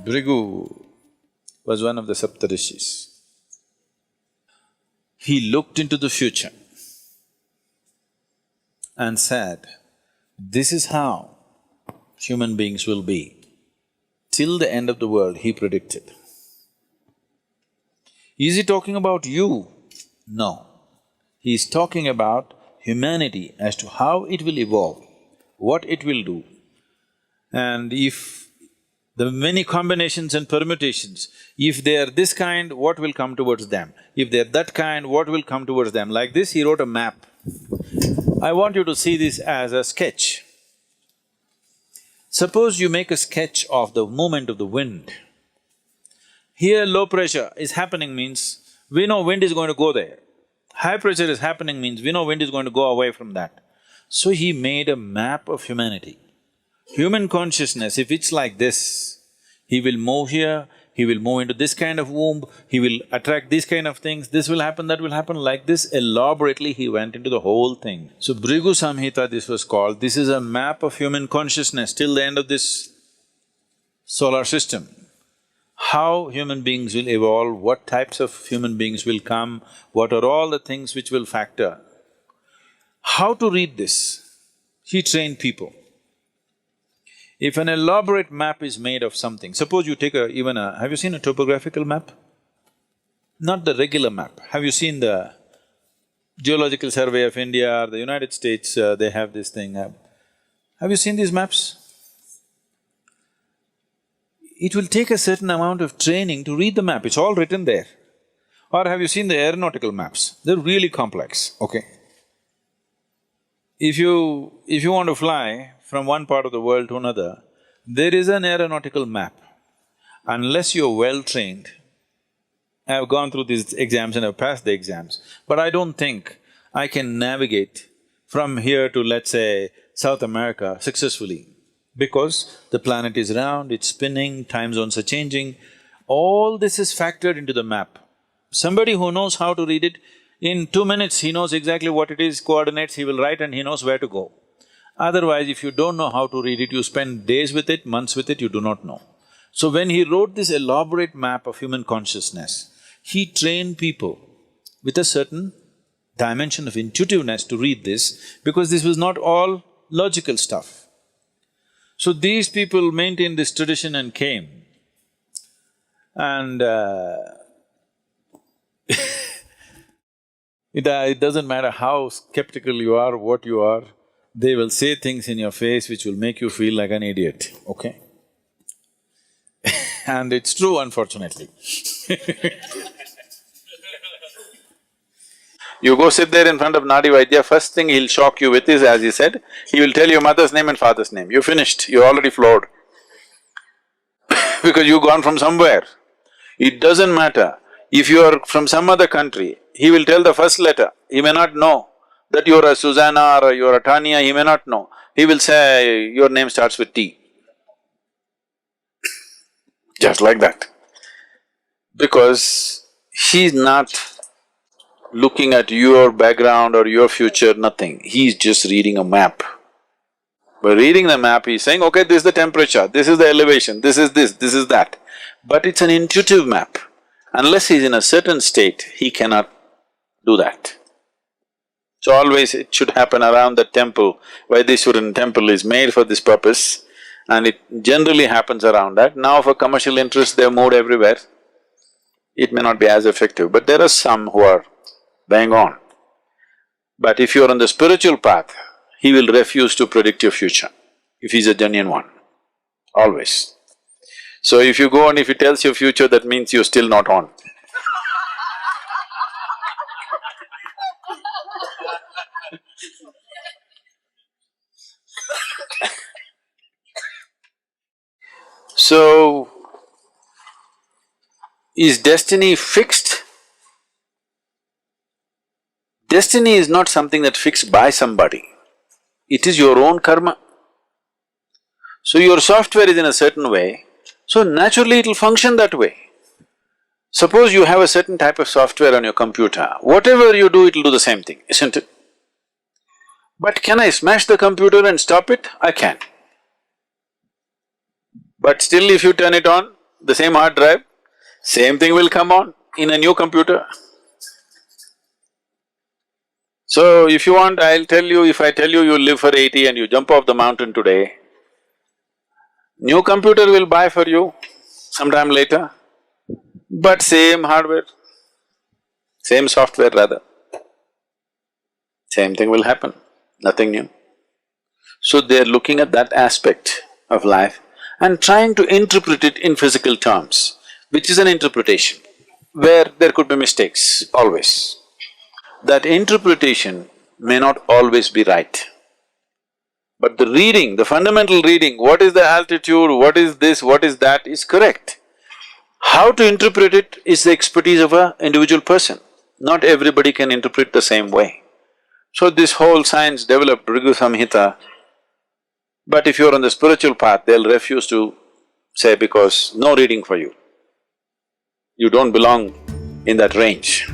Bhrigu was one of the Saptarishis. He looked into the future and said, this is how human beings will be. Till the end of the world, he predicted. Is he talking about you? No. He is talking about humanity as to how it will evolve, what it will do. And if the many combinations and permutations, if they are this kind, what will come towards them? If they're that kind, what will come towards them? Like this, he wrote a map. I want you to see this as a sketch. Suppose you make a sketch of the movement of the wind. Here low pressure is happening means we know wind is going to go there. High pressure is happening means we know wind is going to go away from that. So he made a map of humanity. Human consciousness, if it's like this, he will move here, he will move into this kind of womb, he will attract these kind of things, this will happen, that will happen, like this elaborately he went into the whole thing. So Bhrigu Samhita this was called, this is a map of human consciousness till the end of this solar system. How human beings will evolve, what types of human beings will come, what are all the things which will factor. How to read this? He trained people. If an elaborate map is made of something, suppose you take have you seen a topographical map? Not the regular map. Have you seen the Geological Survey of India or the United States, they have this thing. Have you seen these maps? It will take a certain amount of training to read the map, it's all written there. Or have you seen the aeronautical maps? They're really complex, okay? If you want to fly from one part of the world to another, there is an aeronautical map. Unless you're well-trained, I've gone through these exams and I've passed the exams, but I don't think I can navigate from here to, let's say, South America successfully, because the planet is round, it's spinning, time zones are changing. All this is factored into the map. Somebody who knows how to read it, in 2 minutes he knows exactly what it is, coordinates, he will write and he knows where to go. Otherwise, if you don't know how to read it, you spend days with it, months with it, you do not know. So when he wrote this elaborate map of human consciousness, he trained people with a certain dimension of intuitiveness to read this, because this was not all logical stuff. So these people maintained this tradition and came, and it doesn't matter how skeptical you are, what you are, they will say things in your face which will make you feel like an idiot, okay? And it's true, unfortunately. You go sit there in front of Nadi Vaidya, first thing he'll shock you with is, as he said, he will tell you mother's name and father's name. You're finished, you're already floored. Because you've gone from somewhere. It doesn't matter. If you are from some other country, he will tell the first letter, he may not know that you're a Susanna or you're a Tanya, he may not know. He will say, your name starts with T. Just like that. Because he's not looking at your background or your future, nothing. He's just reading a map. By reading the map, he's saying, okay, this is the temperature, this is the elevation, this is that. But it's an intuitive map. Unless he's in a certain state, he cannot do that. So always it should happen around the temple. Vaideshwaran temple is made for this purpose, and it generally happens around that. Now for commercial interest, they've moved everywhere. It may not be as effective, but there are some who are bang on. But if you're on the spiritual path, he will refuse to predict your future, if he's a genuine one, always. So if you go and if he tells your future, that means you're still not on. So, is destiny fixed? Destiny is not something that's fixed by somebody, it is your own karma. So your software is in a certain way, so naturally it'll function that way. Suppose you have a certain type of software on your computer, whatever you do, it'll do the same thing, isn't it? But can I smash the computer and stop it? I can. But still if you turn it on, the same hard drive, same thing will come on in a new computer. So if you want, I'll tell you, if I tell you you live for 80 and you jump off the mountain today, new computer will buy for you sometime later, but same hardware, same software rather, same thing will happen, nothing new. So they're looking at that aspect of life and trying to interpret it in physical terms, which is an interpretation, where there could be mistakes, always. That interpretation may not always be right. But the reading, the fundamental reading, what is the altitude, what is this, what is that, is correct. How to interpret it is the expertise of an individual person. Not everybody can interpret the same way. So this whole science developed Rigu Samhita, but if you're on the spiritual path, they'll refuse to say because no reading for you. You don't belong in that range.